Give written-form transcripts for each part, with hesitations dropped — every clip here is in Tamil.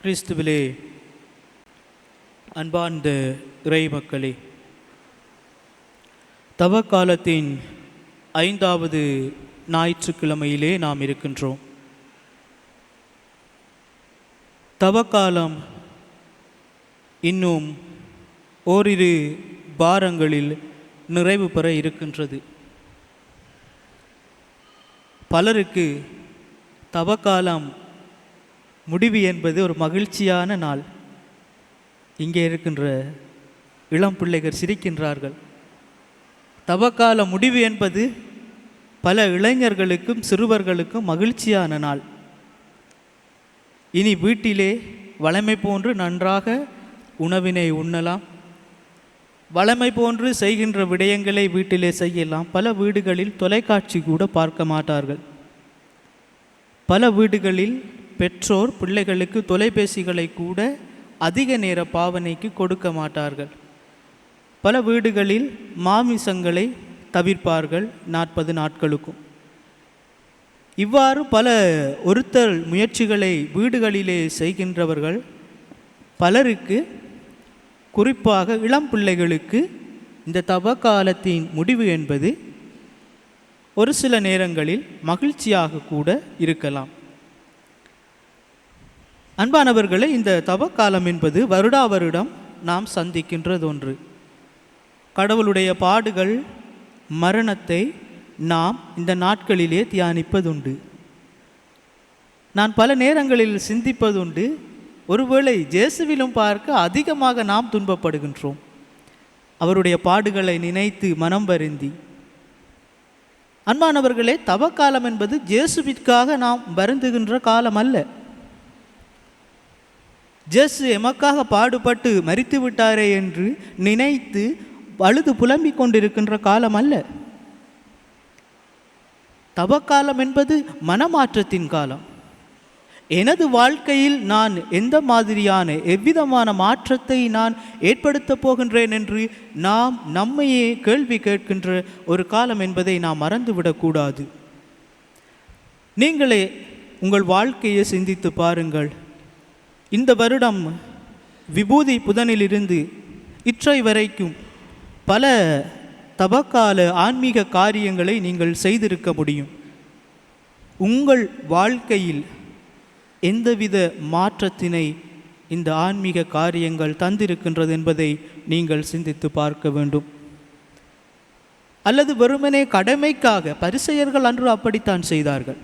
கிறிஸ்துவிலே அன்பார்ந்த இறை மக்களே, தவக்காலத்தின் 5வது ஞாயிற்றுக்கிழமையிலே நாம் இருக்கின்றோம். தவக்காலம் இன்னும் ஓரிரு வாரங்களில் நிறைவு பெற இருக்கின்றது. பலருக்கு தவக்காலம் முடிவு என்பது ஒரு மகிழ்ச்சியான நாள். இங்கே இருக்கின்ற இளம் பிள்ளைகள் சிரிக்கின்றார்கள். தவக்கால முடிவு என்பது பல இளைஞர்களுக்கும் சிறுவர்களுக்கும் மகிழ்ச்சியான நாள். இனி வீட்டிலே வழமை போன்று நன்றாக உணவினை உண்ணலாம், வழமை போன்று செய்கின்ற விடயங்களை வீட்டிலே செய்யலாம். பல வீடுகளில் தொலைக்காட்சி கூட பார்க்க மாட்டார்கள். பல வீடுகளில் பெற்றோர் பிள்ளைகளுக்கு தொலைபேசிகளை கூட அதிக நேர பாவனைக்கு கொடுக்க மாட்டார்கள். பல வீடுகளில் மாமிசங்களை தவிர்ப்பார்கள் 40 நாட்களுக்கும். இவ்வாறு பல ஒருத்தல் முயற்சிகளை வீடுகளிலே செய்கின்றவர்கள் பலருக்கு, குறிப்பாக இளம் பிள்ளைகளுக்கு இந்த தவக்காலத்தின் முடிவு என்பது ஒரு சில நேரங்களில் மகிழ்ச்சியாக கூட இருக்கலாம். அன்பானவர்களே, இந்த தவக்காலம் என்பது வருடா வருடம் நாம் சந்திக்கின்றது ஒன்று. கடவுளுடைய பாடுகள், மரணத்தை நாம் இந்த நாட்களிலே தியானிப்பதுண்டு. நான் பல நேரங்களில் சிந்திப்பதுண்டு, ஒருவேளை இயேசுவிலும் பார்க்க அதிகமாக நாம் துன்பப்படுகின்றோம். அவருடைய பாடுகளை நினைத்து மனம் வருந்தி. அன்பானவர்களே, தவக்காலம் என்பது இயேசுவிற்காக நாம் வருந்துகின்ற காலம் அல்ல. இயேசு எமக்காக பாடுபட்டு மரித்து விட்டாரே என்று நினைத்து அழுது புலம்பிக் கொண்டிருக்கின்ற காலம் அல்ல. தவக்காலம் என்பது மனமாற்றத்தின் காலம். எனது வாழ்க்கையில் நான் எந்த மாதிரியான எவ்விதமான மாற்றத்தை நான் ஏற்படுத்தப் போகின்றேன் என்று நாம் நம்மையே கேள்வி கேட்கின்ற ஒரு காலம் என்பதை நாம் மறந்துவிடக்கூடாது. நீங்களே உங்கள் வாழ்க்கையை சிந்தித்து பாருங்கள். இந்த வருடம் விபூதி புதனிலிருந்து இற்றை வரைக்கும் பல தவக்கால ஆன்மீக காரியங்களை நீங்கள் செய்திருக்க முடியும். உங்கள் வாழ்க்கையில் எந்தவித மாற்றத்தினை இந்த ஆன்மீக காரியங்கள் தந்திருக்கின்றது என்பதை நீங்கள் சிந்தித்து பார்க்க வேண்டும். அல்லது வெறுமனே கடமைக்காக, பரிசேயர்கள் அன்று அப்படித்தான் செய்தார்கள்.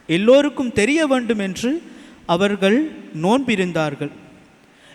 எல்லோருக்கும் தெரிய வேண்டும் என்று அவர்கள் நோன்பிருந்தார்கள்.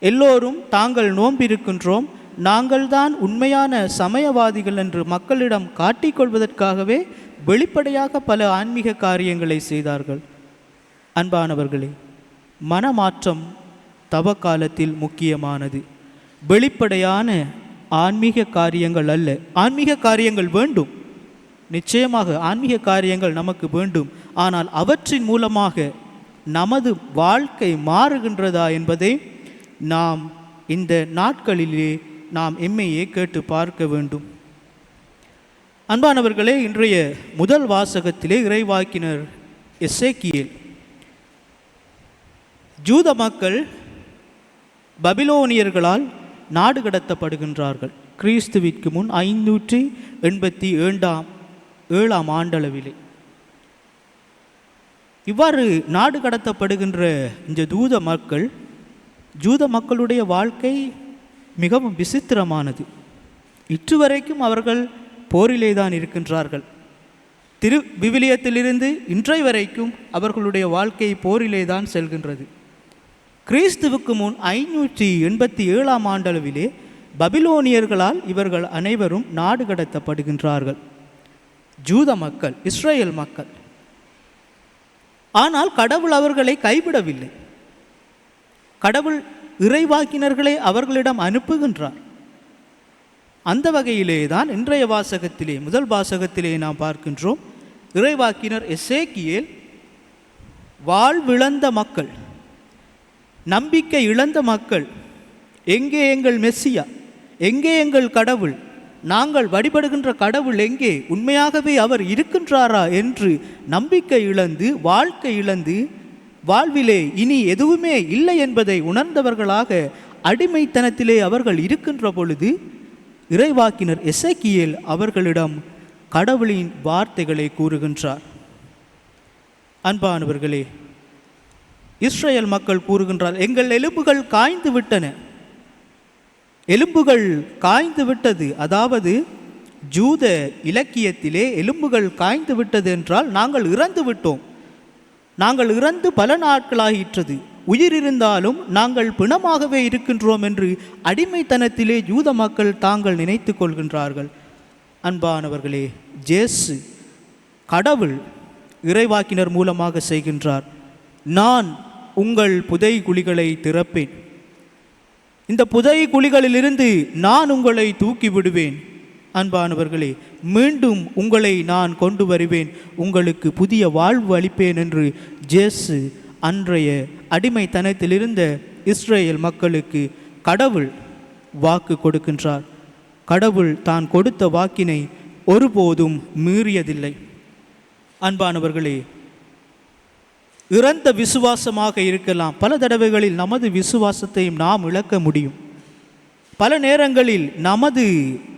எல்லோரும் தாங்கள் நோன்பிருக்கின்றோம், நாங்கள் தான் உண்மையான சமயவாதிகள் என்று மக்களிடம் காட்டிக்கொள்வதற்காகவே வெளிப்படையாக பல ஆன்மீக காரியங்களை செய்தார்கள். அன்பானவர்களே, மனமாற்றம் தவக்காலத்தில் முக்கியமானது. வெளிப்படையான ஆன்மீக காரியங்கள் அல்ல. ஆன்மீக காரியங்கள் வேண்டும், நிச்சயமாக ஆன்மீக காரியங்கள் நமக்கு வேண்டும். ஆனால் அவற்றின் மூலமாக நமது வாழ்க்கை மாறுகின்றதா என்பதை நாம் இந்த நாட்களிலே நாம் எம்மையே கேட்டு பார்க்க வேண்டும். அன்பானவர்களே, இன்றைய முதல் வாசகத்திலே இறைவாக்கினர் எசேக்கியேல் ஜூத மக்கள் பபிலோனியர்களால் நாடு கடத்தப்படுகின்றார்கள். கிறிஸ்துவிற்கு முன் 587ஆம் ஆண்டளவிலே. இவ்வாறு நாடு கடத்தப்படுகின்ற இந்த ஜூத மக்களுடைய வாழ்க்கை மிகவும் விசித்திரமானது. இன்று வரைக்கும் அவர்கள் போரிலே தான் இருக்கின்றார்கள். விவிலியத்திலிருந்து இன்றை வரைக்கும் அவர்களுடைய வாழ்க்கை போரிலே தான் செல்கின்றது. கிறிஸ்துவுக்கு முன் 587ஆம் ஆண்டளவிலே பபிலோனியர்களால் இவர்கள் அனைவரும் நாடு கடத்தப்படுகின்றார்கள். ஜூத மக்கள், இஸ்ரேல் மக்கள். ஆனால் கடவுள் அவர்களை கைவிடவில்லை. கடவுள் இறைவாக்கினர்களை அவர்களிடம் அனுப்புகின்றார். அந்த வகையிலே தான் இன்றைய வாசகத்திலே, முதல் வாசகத்திலே நாம் பார்க்கின்றோம். இறைவாக்கினர் எசேக்கியேல் வாழ்விழந்த மக்கள், நம்பிக்கை இழந்த மக்கள், எங்கே எங்கள் மெஸ்ஸியா, எங்கே எங்கள் கடவுள், நாங்கள் வழிபடுகின்ற கடவுள் எங்கே, உண்மையாகவே அவர் இருக்கின்றாரா என்று நம்பிக்கை இழந்து, வாழ்க்கை இழந்து வாழ்விலே இனி எதுவுமே இல்லை என்பதை உணர்ந்தவர்களாக அடிமைத்தனத்திலே அவர்கள் இருக்கின்ற பொழுது இறைவாக்கினர் எசேக்கியேல் அவர்களிடம் கடவுளின் வார்த்தைகளை கூறுகின்றார். அன்பானவர்களே, இஸ்ரேல் மக்கள் கூறுகின்றார், எங்கள் எலும்புகள் காய்ந்து விட்டன. எலும்புகள் காய்ந்து விட்டது, அதாவது ஜூத இலக்கியத்திலே எலும்புகள் காய்ந்து விட்டது என்றால் நாங்கள் இறந்து விட்டோம், நாங்கள் இறந்து பல நாட்களாகிற்றது, உயிர் இருந்தாலும் நாங்கள் பிணமாகவே இருக்கின்றோம் என்று அடிமைத்தனத்திலே யூத மக்கள் தாங்கள் நினைத்து கொள்கின்றார்கள். அன்பானவர்களே, ஜேசு கடவுள் இறைவாக்கினர் மூலமாக செய்கின்றார். நான் உங்கள் புதை குழிகளை திறப்பேன், இந்த புதை குழிகளிலிருந்து நான் உங்களை தூக்கி விடுவேன். அன்பானவர்களே, மீண்டும் உங்களை நான் கொண்டு வருவேன், உங்களுக்கு புதிய வாழ்வு அளிப்பேன் என்று ஜேசு அன்றைய அடிமைத்தனத்திலிருந்த இஸ்ரேல் மக்களுக்கு கடவுள் வாக்கு கொடுக்கின்றார். கடவுள் தான் கொடுத்த வாக்கினை ஒருபோதும் மீறியதில்லை. அன்பானவர்களே, இறந்த விசுவாசமாக இருக்கலாம். பல தடவைகளில் நமது விசுவாசத்தையும் நாம் இழக்க முடியும். பல நேரங்களில் நமது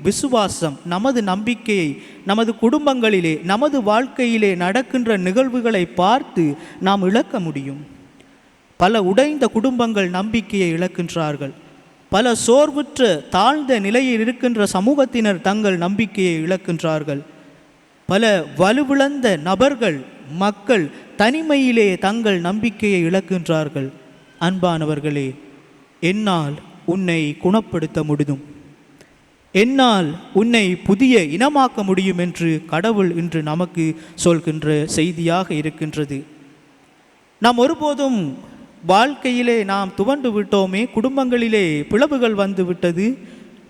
விசுவாசம், நமது நம்பிக்கையை நமது குடும்பங்களிலே, நமது வாழ்க்கையிலே நடக்கின்ற நிகழ்வுகளை பார்த்து நாம் இழக்க முடியும். பல உடைந்த குடும்பங்கள் நம்பிக்கையை இழக்கின்றார்கள். பல சோர்வுற்ற தாழ்ந்த நிலையில் இருக்கின்ற சமூகத்தினர் தங்கள் நம்பிக்கையை இழக்கின்றார்கள். பல வலுவிழந்த நபர்கள், மக்கள் தனிமையிலே தங்கள் நம்பிக்கையை இழக்கின்றார்கள். அன்பானவர்களே, என்னால் உன்னை குணப்படுத்த முடியும், என்னால் உன்னை புதிய இனமாக்க முடியும் என்று கடவுள் இன்று நமக்கு சொல்கின்ற செய்தியாக இருக்கின்றது. நாம் ஒருபோதும் வாழ்க்கையிலே நாம் துவண்டு விட்டோமே, குடும்பங்களிலே பிளவுகள் வந்து விட்டது,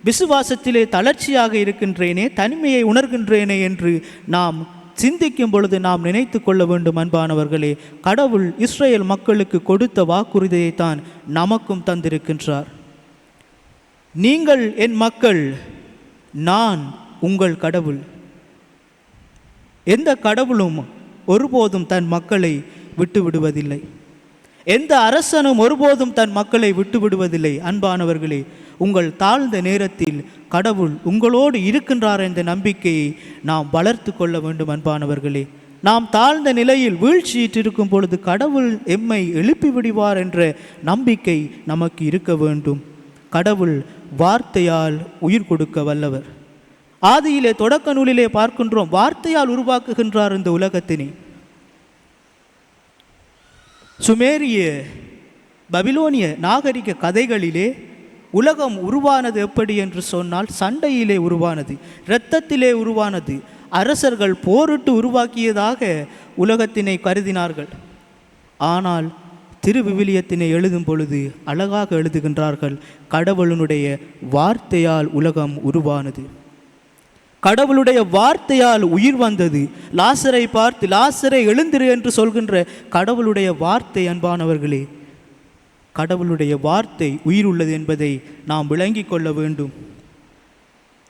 விசுவாசத்திலே தளர்ச்சியாக இருக்கின்றேனே, தனிமையை உணர்கின்றேனே என்று நாம் சிந்திக்கும் பொழுது நாம் நினைத்து கொள்ள வேண்டும். அன்பானவர்களே, கடவுள் இஸ்ரேல் மக்களுக்கு கொடுத்த வாக்குறுதியைத்தான் நமக்கும் தந்திருக்கின்றார். நீங்கள் என் மக்கள், நான் உங்கள் கடவுள். எந்த கடவுளும் ஒருபோதும் தன் மக்களை விட்டு விடுவதில்லை. எந்த அரசனும் ஒருபோதும் தன் மக்களை விட்டு விடுவதில்லை. அன்பானவர்களே, உங்கள் தாழ்ந்த நேரத்தில் கடவுள் உங்களோடு இருக்கின்றார் என்ற நம்பிக்கையை நாம் வளர்த்து கொள்ள வேண்டும். அன்பானவர்களே, நாம் தாழ்ந்த நிலையில் வீழ்ச்சியிட்டிருக்கும் பொழுது கடவுள் எம்மை எழுப்பி விடுவார் என்ற நம்பிக்கை நமக்கு இருக்க வேண்டும். கடவுள் வார்த்தையால் உயிர் கொடுக்க வல்லவர். ஆதியிலே தொடக்க நூலிலே பார்க்கின்றோம், வார்த்தையால் உருவாக்குகின்றார் இந்த உலகத்தினை. சுமேரிய பபிலோனிய நாகரிக கதைகளிலே உலகம் உருவானது எப்படி என்று சொன்னால் சண்டையிலே உருவானது, இரத்தத்திலே உருவானது. அரசர்கள் போரிட்டு உருவாக்கியதாக உலகத்தினை கருதினார்கள். ஆனால் திருவிவிலியத்தினை எழுதும் பொழுது அழகாக எழுதுகின்றார்கள், கடவுளுடைய வார்த்தையால் உலகம் உருவானது, கடவுளுடைய வார்த்தையால் உயிர் வந்தது. லாசரை பார்த்து லாசரை எழுந்திரு என்று சொல்கின்ற கடவுளுடைய வார்த்தை. அன்பானவர்களே, கடவுளுடைய வார்த்தை உயிர் உள்ளது என்பதை நாம் விளங்கி கொள்ள வேண்டும்.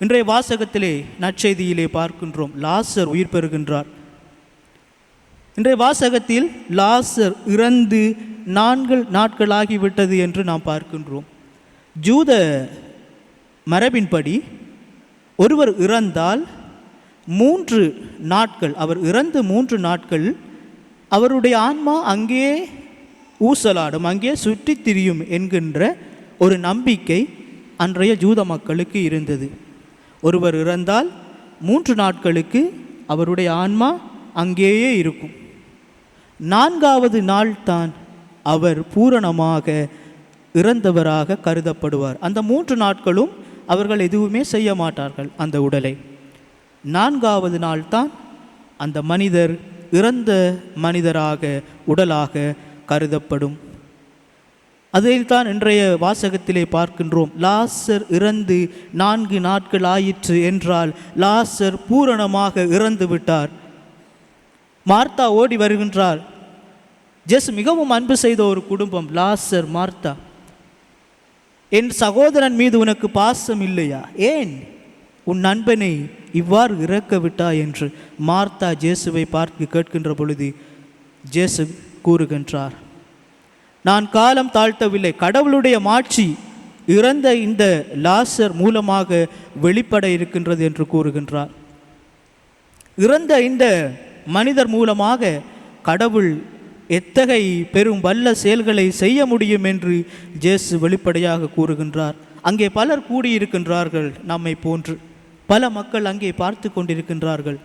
இன்றைய வாசகத்திலே நற்செய்தியிலே பார்க்கின்றோம், லாசர் உயிர் பெறுகின்றார். இன்றைய வாசகத்தில் லாசர் இறந்து 4 நாட்களாகிவிட்டது என்று நாம் பார்க்கின்றோம். ஜூத மரபின்படி ஒருவர் இறந்தால் 3 நாட்கள், அவர் இறந்து 3 நாட்கள் அவருடைய ஆன்மா அங்கே ஊசலாடும், அங்கே சுற்றி திரியும் என்கின்ற ஒரு நம்பிக்கை அன்றைய ஜூத மக்களுக்கு இருந்தது. ஒருவர் இறந்தால் 3 நாட்களுக்கு அவருடைய ஆன்மா அங்கேயே இருக்கும். 4வது நாள் தான் அவர் பூரணமாக இறந்தவராக கருதப்படுவார். அந்த 3 நாட்களும் அவர்கள் எதுவுமே செய்ய மாட்டார்கள் அந்த உடலை. 4வது நாள் தான் அந்த மனிதர் இறந்த மனிதராக உடலாக கருதப்படும். அதைத்தான் இன்றைய வாசகத்திலே பார்க்கின்றோம். லாசர் இறந்து 4 நாட்கள் ஆயிற்று என்றால் லாசர் பூரணமாக இறந்து விட்டார். மார்த்தா ஓடி வருகின்றார். ஜேசு மிகவும் அன்பு செய்த ஒரு குடும்பம் லாசர், மார்த்தா. என் சகோதரன் மீது உனக்கு பாசம் இல்லையா? ஏன் உன் நண்பனை இவ்வாறு இறக்க விட்டாய் என்று மார்த்தா ஜேசுவை பார்த்து கேட்கின்ற பொழுது ஜேசு கூறுகின்றார், நான் காலம் தாழ்த்தவில்லை. கடவுளுடைய மாட்சி இறந்த இந்த லாசர் மூலமாக வெளிப்பட இருக்கின்றது என்று கூறுகின்றார். இறந்த இந்த மனிதர் மூலமாக கடவுள் எத்தகைய பெரும் வல்ல செயல்களை செய்ய முடியும் என்று இயேசு வெளிப்படையாக கூறுகின்றார். அங்கே பலர் கூடியிருக்கின்றார்கள். நம்மை போன்று பல மக்கள் அங்கே பார்த்து கொண்டிருக்கின்றார்கள்.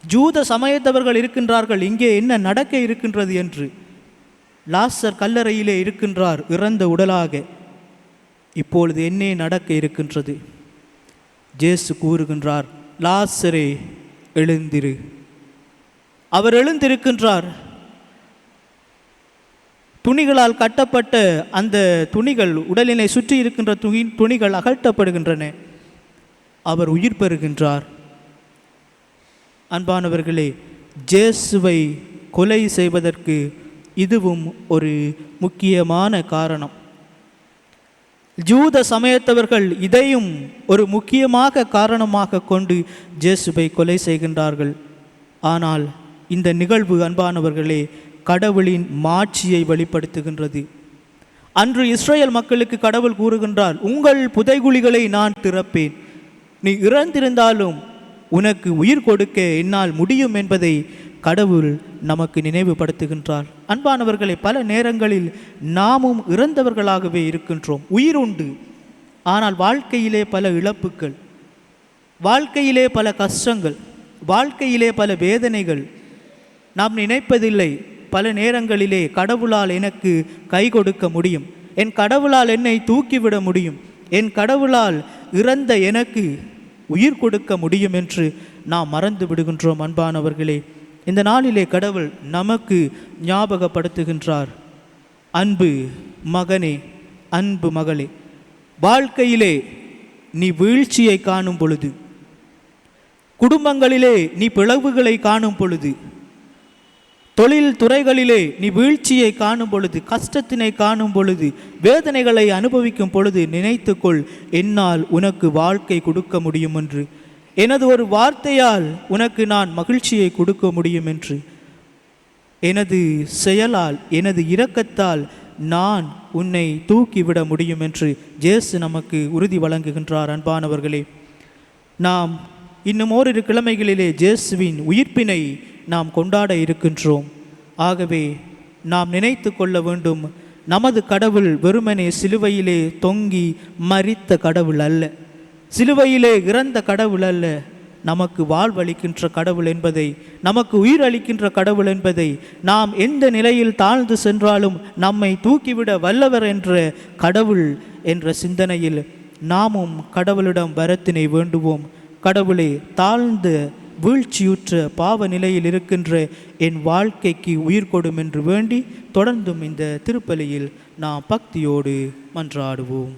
ஜூத சமயத்தவர்கள் இருக்கின்றார்கள். இங்கே என்ன நடக்க இருக்கின்றது என்று. லாசர் கல்லறையிலே இருக்கின்றார் இறந்த உடலாக. இப்பொழுது என்ன நடக்க இருக்கின்றது? இயேசு கூறுகின்றார், லாசரே எழுந்திரு. அவர் எழுந்திருக்கின்றார். துணிகளால் கட்டப்பட்ட அந்த துணிகள், உடலினை சுற்றி இருக்கின்ற துணிகள் அகற்றப்படுகின்றன. அவர் உயிர் பெறுகின்றார். அன்பானவர்களே, இயேசுவை கொலை செய்வதற்கு இதுவும் ஒரு முக்கியமான காரணம். யூத சமயத்தவர்கள் இதையும் ஒரு முக்கியமாக காரணமாக கொண்டு இயேசுவை கொலை செய்கின்றார்கள். ஆனால் இந்த நிகழ்வு அன்பானவர்களே கடவுளின் மாட்சியை வெளிப்படுத்துகின்றது. அன்று இஸ்ரேல் மக்களுக்கு கடவுள் கூறுகின்றார், உங்கள் புதைகுழிகளை நான் திறப்பேன், நீ இறந்திருந்தாலும் உனக்கு உயிர் கொடுக்க என்னால் முடியும் என்பதை கடவுள் நமக்கு நினைவுபடுத்துகின்றார். அன்பானவர்களை, பல நேரங்களில் நாமும் இறந்தவர்களாகவே இருக்கின்றோம். உயிர் உண்டு, ஆனால் வாழ்க்கையிலே பல இழப்புகள், வாழ்க்கையிலே பல கஷ்டங்கள், வாழ்க்கையிலே பல வேதனைகள். நாம் நினைப்பதில்லை, பல நேரங்களிலே கடவுளால் எனக்கு கை கொடுக்க முடியும், என் கடவுளால் என்னை தூக்கிவிட முடியும், என் கடவுளால் இறந்த எனக்கு உயிர் கொடுக்க முடியும் என்று நாம் மறந்து விடுகின்றோம். அன்பானவர்களே, இந்த நாளிலே கடவுள் நமக்கு ஞாபகப்படுத்துகின்றார், அன்பு மகனே, அன்பு மகளே, வாழ்க்கையிலே நீ வீழ்ச்சியை காணும் பொழுது, குடும்பங்களிலே நீ பிளவுகளை காணும் பொழுது, தொழில் துறைகளிலே நீ வீழ்ச்சியை காணும் பொழுது, கஷ்டத்தினை காணும் பொழுது, வேதனைகளை அனுபவிக்கும் பொழுது நினைத்துக்கொள், என்னால் உனக்கு வாழ்க்கை கொடுக்க முடியும் என்று, எனது ஒரு வார்த்தையால் உனக்கு நான் மகிழ்ச்சியை கொடுக்க முடியும் என்று, எனது செயலால் எனது இரக்கத்தால் நான் உன்னை தூக்கிவிட முடியும் என்று இயேசு நமக்கு உறுதி வழங்குகின்றார். அன்பானவர்களே, நாம் இன்னும் ஓரிரு கிழமைகளிலே இயேசுவின் உயிர்ப்பினை நாம் கொண்டாட இருக்கின்றோம். ஆகவே நாம் நினைத்து கொள்ள வேண்டும், நமது கடவுள் வெறுமனே சிலுவையிலே தொங்கி மரித்த கடவுள் அல்ல, சிலுவையிலே இறந்த கடவுள் அல்ல, நமக்கு வாழ்வளிக்கின்ற கடவுள் என்பதை, நமக்கு உயிர் அளிக்கின்ற கடவுள் என்பதை, நாம் எந்த நிலையில் தாழ்ந்து சென்றாலும் நம்மை தூக்கிவிட வல்லவர் என்ற கடவுள் என்ற சிந்தனையில் நாமும் கடவுளிடம் வரத்தினை வேண்டுவோம். கடவுளே, தாழ்ந்த வீழ்ச்சியுற்ற பாவ நிலையில் இருக்கின்ற என் வாழ்க்கைக்கு உயிர் கொடும் என்று வேண்டி தொடர்ந்தும் இந்த திருப்பலியில் நாம் பக்தியோடு மன்றாடுவோம்.